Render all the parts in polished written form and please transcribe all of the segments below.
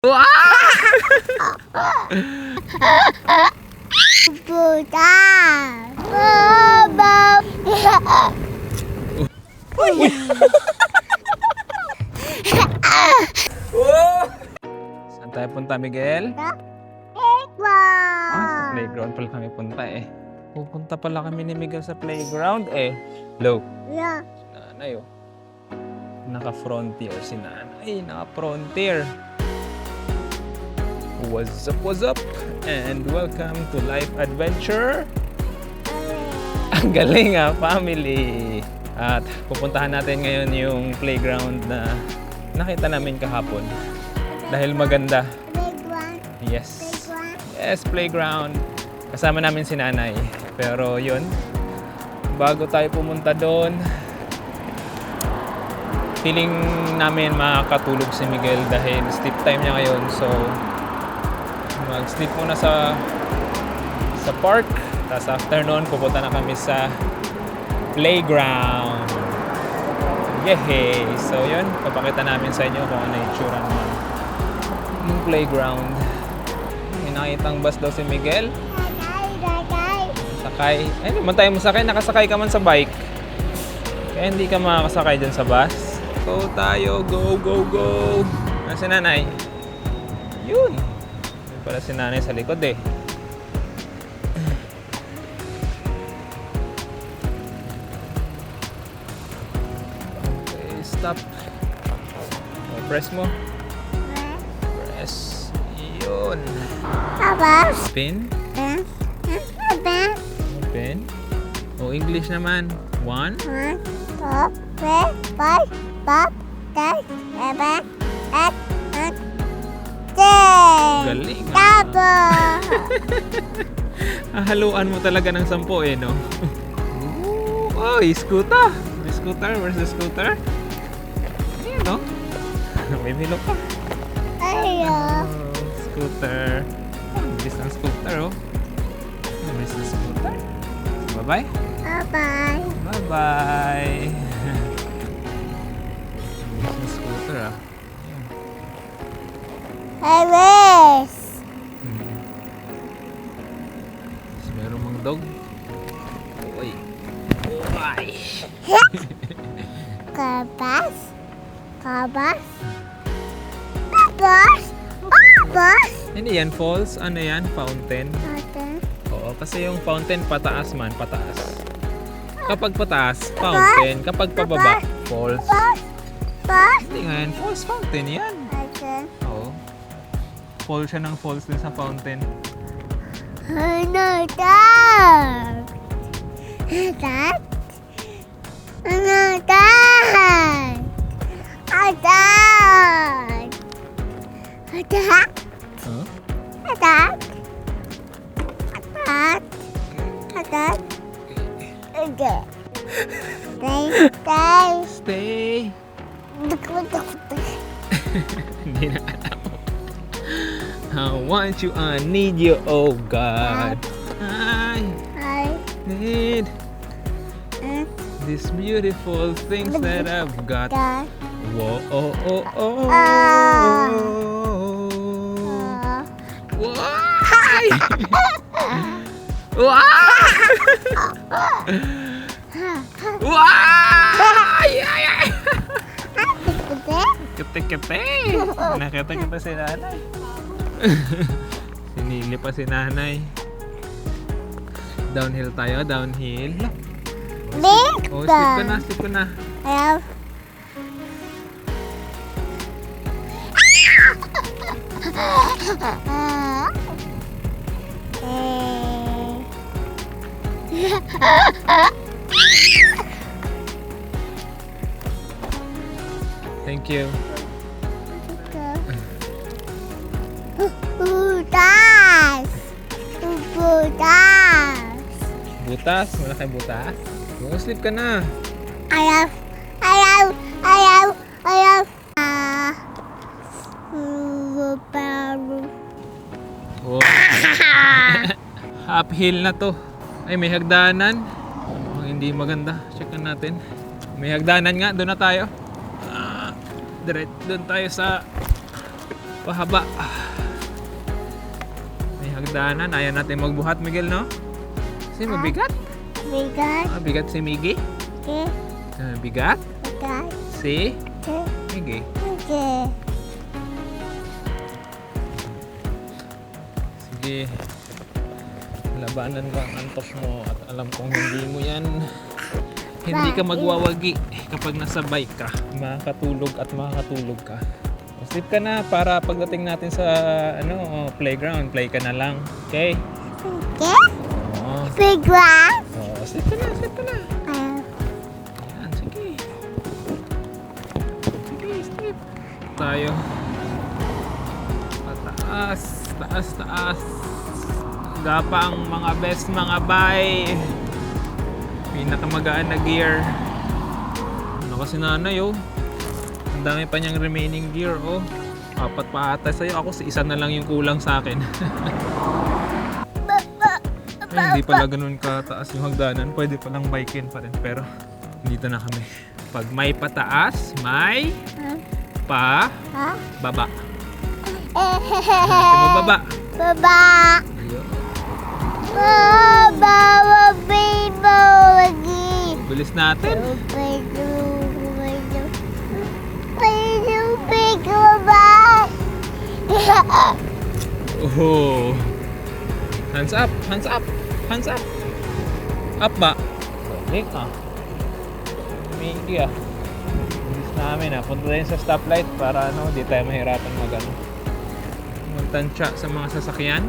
Wow! Puta! Baba! Uy! Saan tayo punta, Miguel? Sa playground pala kami punta eh. Pupunta pala kami ni Miguel sa playground eh. Look, Yeah. nanay oh. Naka-frontier si nanay. Naka-frontier. What's up? And welcome to Life Adventure. Ang galing ah, family. At pupuntahan natin ngayon yung playground na nakita namin kahapon. Dahil maganda. Playground. Yes. Playground. Yes, playground. Kasama namin si nanay. Pero yun, bago tayo pumunta doon, feeling namin makakatulog si Miguel dahil sleep time niya ngayon. So, mag-sleep muna sa park. Tapos after noon, pupunta na kami sa playground. Yehey! So yun, papakita namin sa inyo kung ano yung tsura naman yung playground. May nakitang bus daw si Miguel. Sakay. Ay, naman tayo masakay. Nakasakay ka man sa bike. Kaya hindi ka makakasakay dyan sa bus. Go tayo. Go, go, go. Ano si nanay? Yun. Yun pala si nanay sa likod eh. Okay, stop. Oh, press mo. Press. Yun. Papa. Spin. Papa. Open. O, English naman. 1. 1, 2, 3, 4, 5, 6, 7, 8, 9, 10. Galing. Tabo. Haluan mo talaga ng 10 eh, no? Oh, scooter. May scooter. Where's the scooter? Ayan, no? May milo pa. Ayo. Oh, scooter. Ang bilis ng scooter, oh. Ang bilis ng scooter. Bye-bye. Bye-bye. Bye-bye. Ang bilis ng scooter, ah. Ayan. I wish. Tapos meron mong dog. Uy. Uy. Kabas. Kabas. Kabas. Kabas. Hindi yan, falls. Ano yan? Fountain. Ate. Oo, kasi yung fountain pataas man, pataas. Kapag pataas, fountain. Kapag pababa, falls. Bas. Bas. Hindi nga yan, falls fountain yan. Ate. Oo. Fall siya ng falls din sa fountain. Ano dad? Dad? Ano dad? Dad? Dad? Huh? Dad? Dad? Dad? Dad? Dad? Stay. Hindi na alam. I want you, I need you, oh God. I need these beautiful things that I've got. Dad? Whoa, oh, oh, oh. Why? Why? Kete-kete. Nakita kita si nanay. Sinili pa si nanay. Downhill tayo, downhill. Big Oh, sleep ka na, sleep ka na. Hello. Thank you. Butas. Butas. Butas? Wala kayong butas? Oh, sleep ka na. Ayaw. Oh. Uphill na to. Ay, may hagdanan. Oh, hindi maganda. Checkan natin. May hagdanan nga. Doon na tayo. Doon tayo sa Pahaba. May hagdanan. Ayaw natin magbuhat, Miguel, no? Kasi mabigat. Bigat. Bigat si Miggy. Okay. Bigat Bigat. si Okay. Miggy. Okay. Sige. Labanan ko ang antok mo at alam kong hindi mo yan. Hindi ka magwawagi kapag nasa bike ka. Makakatulog at makakatulog ka. Sleep ka na para pagdating natin sa playground, play ka na lang. Okay? Okay. Oo. Bigat. Oo, sleep ka na, sleep ka na. Ayan, sige. Sige, sleep. Tayo. Pataas, taas, taas. Gapang mga best mga bay. Pinakamagaan na gear. Ano kasi nanay oh. Ang dami pa niyang remaining gear oh. 4 pa ata sa'yo. Ako isa na lang yung kulang sa akin. Ay, hindi pala ganun kataas yung hagdanan. Pwede palang bikin pa rin. Pero dito na kami. Pag may pataas, may pa Ha? baba. Gusto mo baba? Baba. Ayun. Baba. Baba. Lagi. Bilis natin. Oh. Hands up, hands up, hands up. Up ba? Balik ah. Migi ah. Bilis namin ah. Punta tayo sa stoplight para di tayo mahirapan magtansya sa mga sasakyan.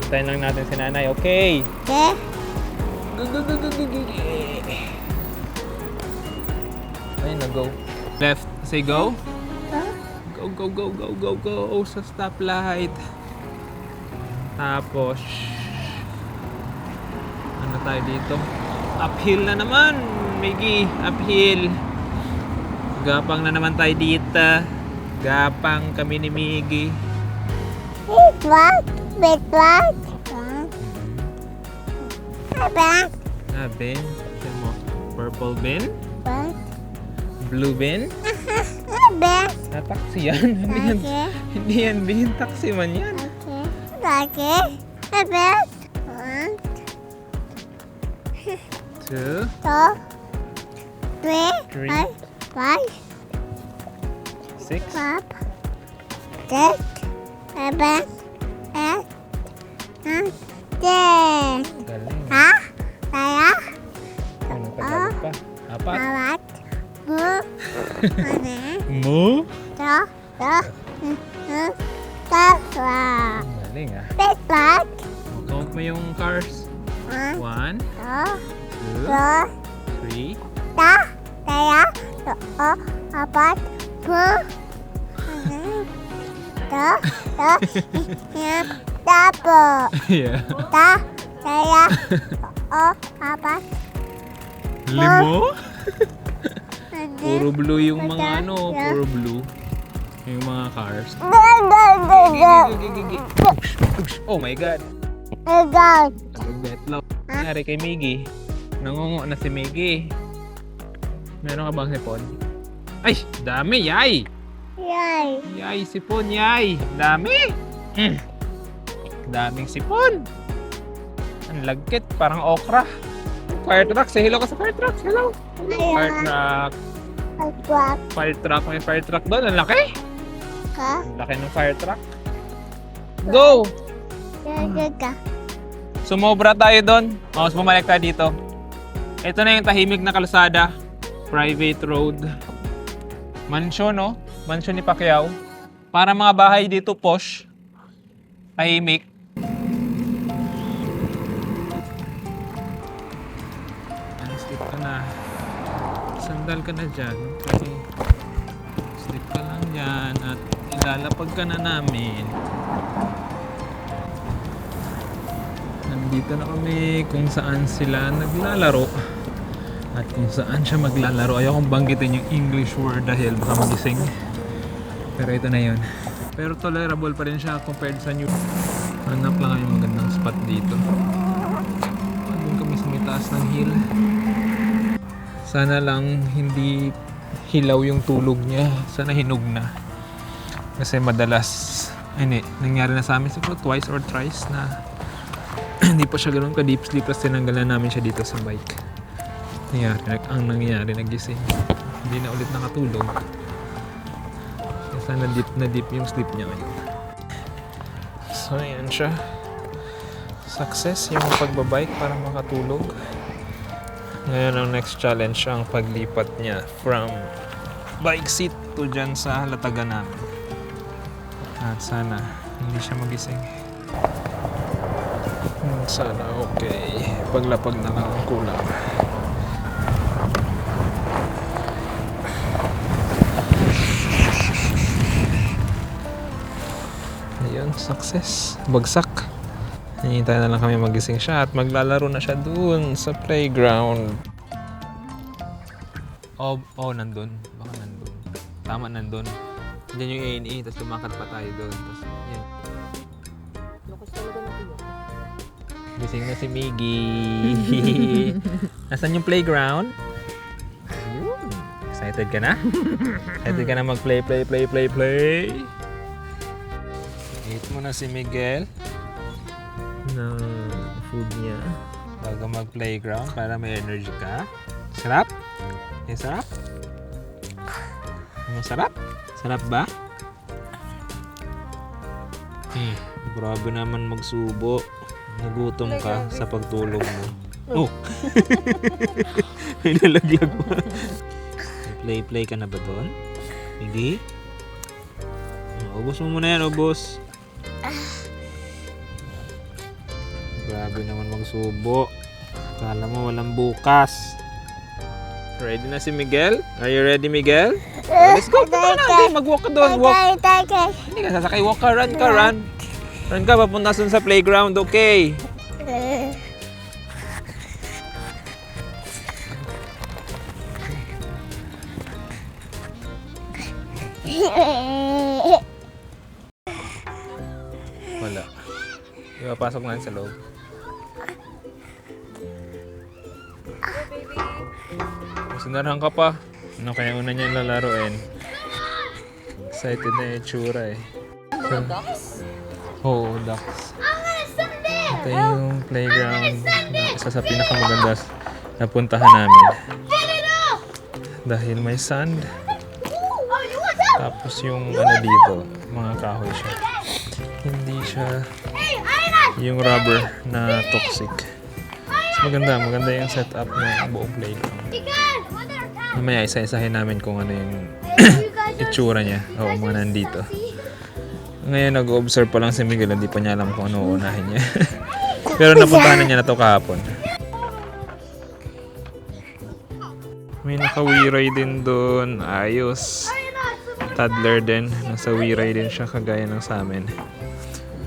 Puntayin lang natin si nanay. Okay. Okay. Ayun na, go. Left. Say go. Go, go, go, go, go, go sa stoplight. Tapos, ano tayo dito? Uphill na naman, Miggy. Uphill. Gapang na naman tayo dito. Gapang kami ni Miggy. What? What? What? Bin. Tignan mo. Purple bin. What? Blue bin. What? Taxi yan. Okay. Hindi yan bin. Taxi man yan. Okay. What? 2, 3, 3, 5, 6, 6, 7, 8, 9, 10. galing. Ha? Kaya? Ano tagalog pa? 4. Awat. Bu. Ano? Mo? To. Tatwa. Galing ah. Pepat. Count mo yung cars. 1, 2, 3, Ta. Kaya? Apat. Bu. To. Tapo. yeah. Ta. Kaya? Apat. Limo? Puro blue yung mga puro blue. Yung mga cars. Oh my God. Betlaw. Nangyari kay Miggy. Nangungo na si Miggy. Meron ka bang sipon? Ay! Dami! Yay! Yay. Yay! Sipon! Yay! Dami! Daming sipon! Ang lagkit. Parang okra. Fire truck. Say hello ka sa fire truck. Hello! Fire truck. Agwak Fire truck. May fire truck doon. Ang laki! ka. Ang laki ng fire truck. Go! Gaga. Sumobra tayo doon. Mas bumalik tayo dito. Ito na yung tahimik na kalsada. Private road. Mansyon, no? Mansyon ni Pacquiao. Para mga bahay dito, posh. Tahimik. Sleep ka na. Sandal ka na dyan. Okay. Sleep ka lang dyan. At ilalapag ka na namin. Nandito na kami kung saan sila naglalaro. At kung saan siya maglalaro. Ayokong banggitin yung English word dahil baka magising. Pero ito na yun. Pero tolerable pa rin siya compared sa New. Hanap lang kami magandang spot dito. Doon kami sa may taas ng hill. Sana lang hindi hilaw yung tulog niya. Sana hinog na. Kasi madalas, nangyari na sa amin siguro twice or thrice na hindi pa siya ganoon ka-deep sleep tapos tinanggalan namin siya dito sa bike. Ang nangyayari, nagising. Hindi na ulit nakatulog. Kasi na deep yung sleep niya ngayon. So, ayan siya. Success yung pagbabike para makatulog. Ngayon ang next challenge ang paglipat niya from bike seat to dyan sa latagan namin. At sana hindi siya magising. Sana okay. Paglapag na lang ang kulang. Ayun, success. Bagsak. Hinihintay na lang kami magising siya at maglalaro na siya dun sa playground. Oh, nandun. Baka nandun. Tama, nandun. Diyan yung A&E, tapos lumakad pa tayo doon. Tapos, yan. Gising na si Miggy. Nasaan yung playground? Ayun. Excited ka na? Excited ka na mag-play? Eat mo na si Miguel ng food niya bago mag-playground para may energy ka. Sarap? Sarap? Masarap? Sarap ba? Grabe naman magsubo. Nagutom ka sa pagtulog mo. Oh! May nalaglag pa. Play ka na ba doon? Miggy? Ubos mo muna yan, ubos. Grabe naman magsubo. Akala mo walang bukas. Ready na si Miguel? Are you ready, Miguel? Let's go! Mag-walk ka doon. Walk. Hindi ka sasakay. Walk ka. Run ka. Run. Run ka. Papunta sa playground. Okay. Wala. Ipapasok na sa loob. Sinarahan ka pa. Ano kaya una niya lalaroin? Excited na yung tsura eh. Ducks? Oo, ducks. Ito yung playground na isa sa pinakamaganda na puntahan namin. Dahil may sand. Tapos yung dito, mga kahoy siya. Hindi siya yung rubber na toxic. So, maganda yung setup ng buong playground. Mamaya isa-isahin namin kung ano yung itsura niya. Oo, mga nandito. Ngayon nag-observe pa lang si Miguel, hindi pa niya alam kung ano unahin niya. Pero napuntahan na niya na to kahapon. May naka-wiray din doon. Ayos. Toddler din. Nasa wiray din siya kagaya ng sa amin.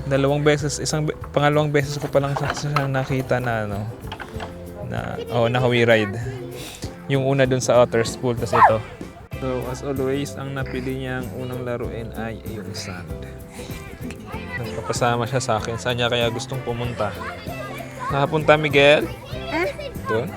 Pangalawang beses ko pa lang siya nakita na naka-wiride. Yung una dun sa Otter's Pool, tas ito. So, as always, ang napili niyang unang laruin ay yung sand. Nagpapasama siya sa akin. Saan niya kaya gustong pumunta? Nakapunta, Miguel? Doon?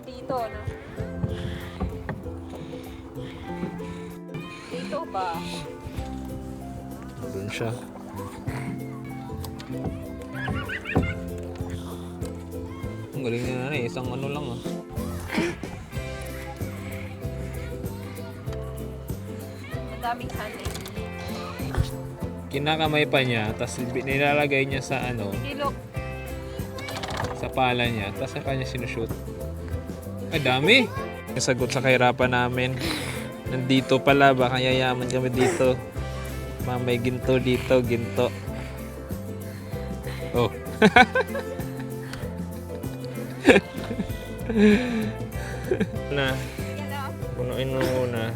Dito, no? Dito ba? Doon siya. Ang galing na isang ano lang ah. Madaming sunday. Kinakamay pa niya, tapos nilalagay niya sa Ilok. sa pala niya, tapos sa kanya sinushoot. Ay, dami! Nasagot sa kahirapan namin. Nandito pala, baka yayaman kami dito. May ginto dito, ginto. Oh. Na. Punuin mo muna.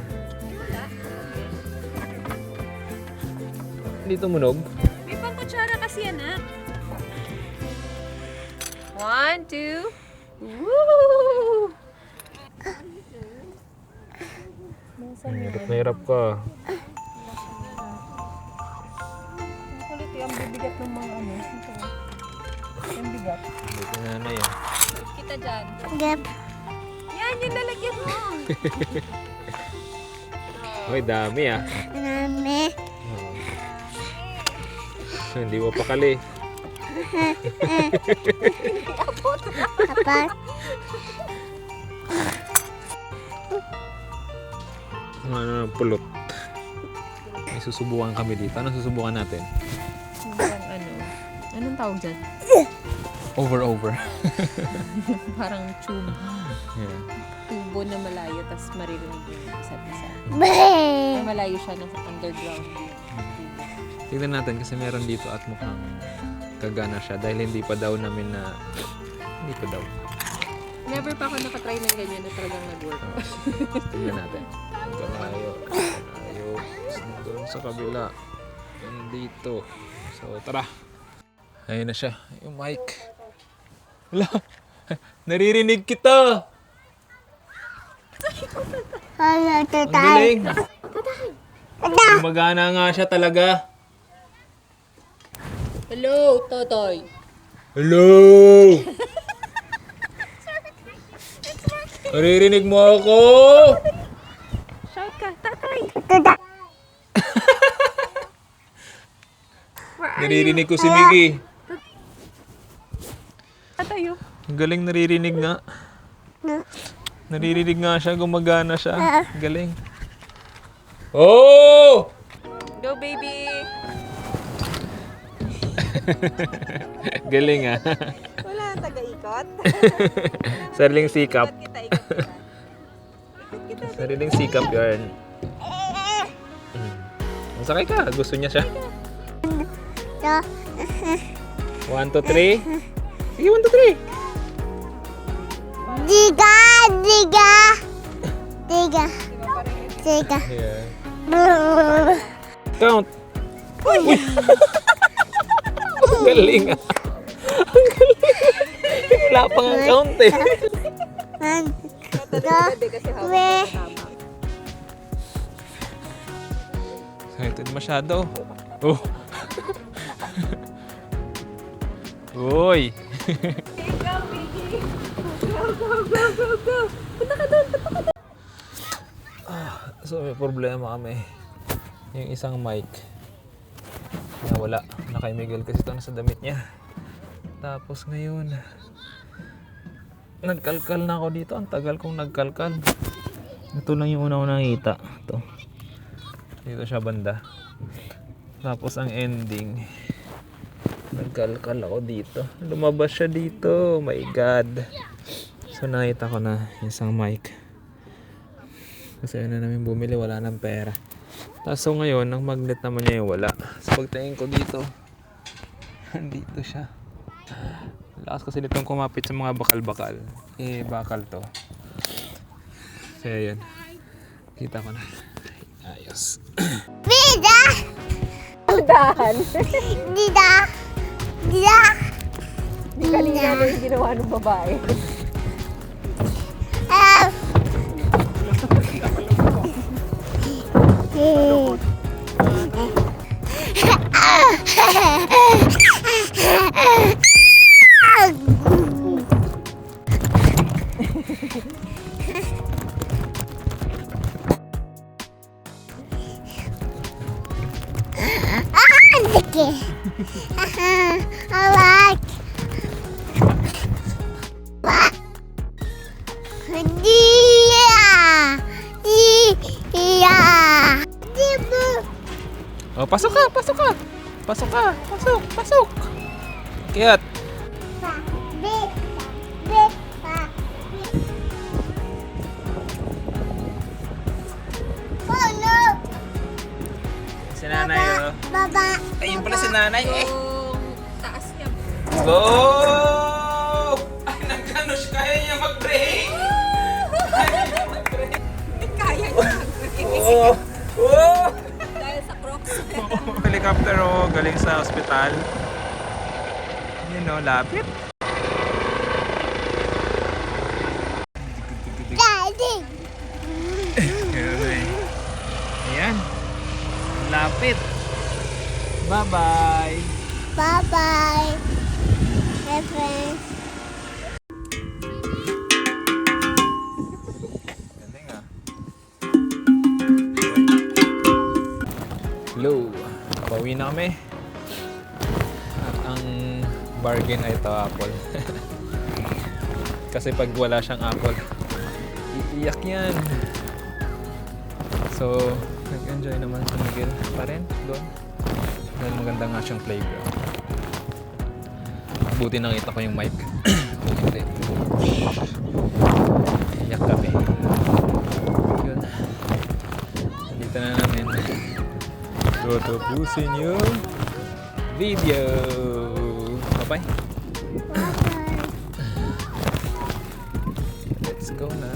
Dito munog. May pangkutsara kasi anak. 1, 2. Woo! Hirap na hirap ka. Kulit ang bibigat ng mga ano. Ito. Yung bigat. Dito na na yun. Kita dyan. Gap. Yan, yung lalagyan mo. Uy, dami ah. Nami. Hindi mo pakali. Kapag. Ano, pulot. May susubukan kami dito. Anong susubukan natin? Parang ano. Anong tawag dyan? Over. Parang tube. Yeah. Tubo na malayo, tapos maririnig yung isa't isa. Be. Ay, malayo siya nasa underground. Tignan natin kasi meron dito at mukhang kagana siya dahil hindi pa daw namin na... Hindi pa daw. Never pa ako nakatry ng ganyan na talagang nag-work. Tignan natin. Kanayo. Doon sa kabila. Dito. So, tara. Ayun na siya. Yung mic. Wala. Naririnig kita. Ano, Ang tatay? galing. Gumagana nga siya talaga. Hello, Totoy. Hello! Naririnig mo ako? Shout ka, Tatay. Tatay. Where are Naririnig ko si Miggy. Tatay, oh. Ang galing naririnig nga. Naririnig nga siya, gumagana siya. Galing. Oh! Go, baby. Galing ah. Wala nang taga-ikot. Sariling sikap. Ikot kita. Sariling sikap yarn. Masakay ka. Gusto niya siya. To. 1, 2, 3. Sige, 1, 2, 3. Diga. Diga. Diga. Diga. Yeah. Count. Uy! Ang galing ah. Ang galing. Wala pang ang count eh. 1, 2, Kasi hawak 3. tama. Excited masyado. Oh. Uy. Go, baby. Go. Punta ka doon. So may problema kami. Yung isang mic nawala. Kay Miguel kasi ito nasa damit niya. Tapos ngayon nagkalkal na ako dito. Ang tagal kong nagkalkal. Ito lang yung una-una nakita. Ito. Dito siya banda. Tapos ang ending nagkalkal ako dito. Lumabas siya dito. Oh my God. So nakita ko na isang mic. Kasi ano namin bumili, wala ng pera. Tapos so ngayon, ang magnet naman niya yung wala. So pagtingin ko dito, andito siya. Lakas kasi nitong kumapit sa mga bakal-bakal. Eh, bakal to. Kaya yun. Kita ko na. Ayos. Diga. Dahan. Diga. Diga. Di kanina na yung ginawa ng babae. I like. Oh, pasok ka. Pasok. Kiyat. Oh no! Si nanay, oh. Baba. Ayun pala si nanay, eh. Yung taas niya. Go! Ay, nagkano siya. Kaya niya mag-brake. Kaya niya. Oh! Dahil sa Crocs. Helicopter, oh. Galing sa ospital. Yun, oh. Lapit. Daddy. Ayan. Lapit. Bye-bye. Bye-bye. Hey, friends. Galing ah. Hello. Pauwi na kami. At ang bargain ay ito, apple. Kasi pag wala siyang apple, iiyak yan. So, nag-enjoy naman si Miguel pa rin doon. Dahil maganda nga siyang playground. Buti nakita ko yung mic. Hindi. Iyak kami. Yun. Dito na namin. Tutupusin yung video. Bye-bye. Bye-bye. Let's go na.